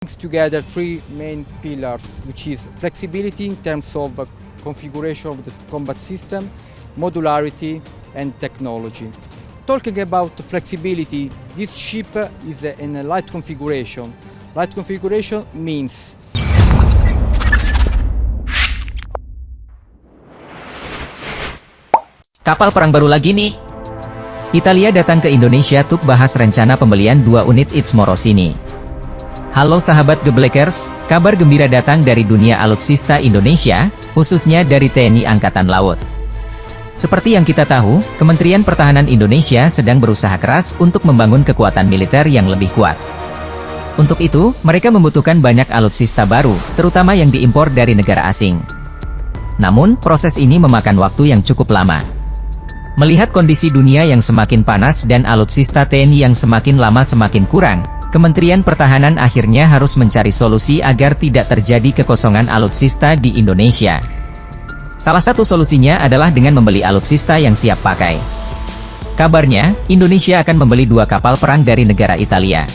brings together three main pillars, which is flexibility in terms of configuration of the combat system, modularity and technology. Talking about flexibility, this ship is in a light configuration. Light configuration means kapal perang baru lagi nih. Italia datang ke Indonesia untuk bahas rencana pembelian 2 unit It's Morosini. Halo sahabat Geblekers, kabar gembira datang dari dunia alutsista Indonesia, khususnya dari TNI Angkatan Laut. Seperti yang kita tahu, Kementerian Pertahanan Indonesia sedang berusaha keras untuk membangun kekuatan militer yang lebih kuat. Untuk itu, mereka membutuhkan banyak alutsista baru, terutama yang diimpor dari negara asing. Namun, proses ini memakan waktu yang cukup lama. Melihat kondisi dunia yang semakin panas dan alutsista TNI yang semakin lama semakin kurang, Kementerian Pertahanan akhirnya harus mencari solusi agar tidak terjadi kekosongan alutsista di Indonesia. Salah satu solusinya adalah dengan membeli alutsista yang siap pakai. Kabarnya, Indonesia akan membeli 2 kapal perang dari negara Italia.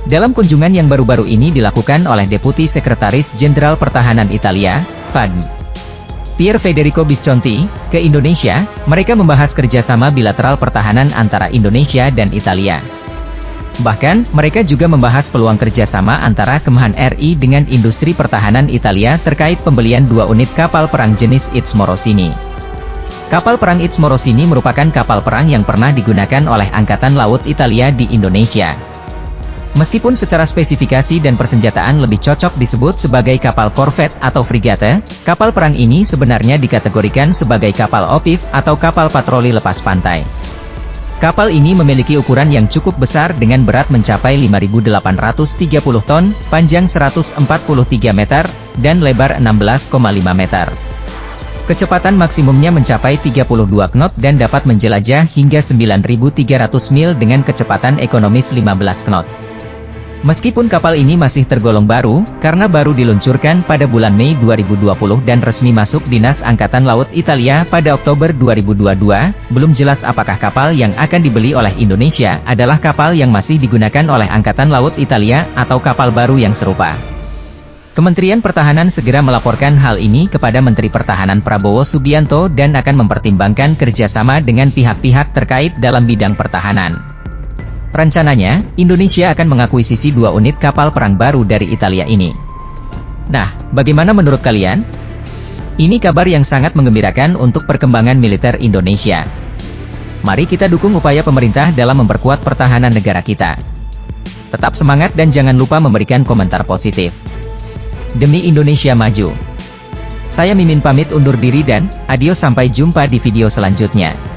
Dalam kunjungan yang baru-baru ini dilakukan oleh Deputi Sekretaris Jenderal Pertahanan Italia, FAD, Pier Federico Visconti, ke Indonesia, mereka membahas kerjasama bilateral pertahanan antara Indonesia dan Italia. Bahkan, mereka juga membahas peluang kerjasama antara Kemhan RI dengan industri pertahanan Italia terkait pembelian 2 unit kapal perang jenis It's Morosini. Kapal perang It's Morosini merupakan kapal perang yang pernah digunakan oleh Angkatan Laut Italia di Indonesia. Meskipun secara spesifikasi dan persenjataan lebih cocok disebut sebagai kapal korvet atau frigate, kapal perang ini sebenarnya dikategorikan sebagai kapal OPIV atau kapal patroli lepas pantai. Kapal ini memiliki ukuran yang cukup besar dengan berat mencapai 5.830 ton, panjang 143 meter, dan lebar 16,5 meter. Kecepatan maksimumnya mencapai 32 knot dan dapat menjelajah hingga 9.300 mil dengan kecepatan ekonomis 15 knot. Meskipun kapal ini masih tergolong baru, karena baru diluncurkan pada bulan Mei 2020 dan resmi masuk Dinas Angkatan Laut Italia pada Oktober 2022, belum jelas apakah kapal yang akan dibeli oleh Indonesia adalah kapal yang masih digunakan oleh Angkatan Laut Italia atau kapal baru yang serupa. Kementerian Pertahanan segera melaporkan hal ini kepada Menteri Pertahanan Prabowo Subianto dan akan mempertimbangkan kerjasama dengan pihak-pihak terkait dalam bidang pertahanan. Rencananya, Indonesia akan mengakuisisi 2 unit kapal perang baru dari Italia ini. Nah, bagaimana menurut kalian? Ini kabar yang sangat menggembirakan untuk perkembangan militer Indonesia. Mari kita dukung upaya pemerintah dalam memperkuat pertahanan negara kita. Tetap semangat dan jangan lupa memberikan komentar positif. Demi Indonesia maju. Saya Mimin pamit undur diri dan adios, sampai jumpa di video selanjutnya.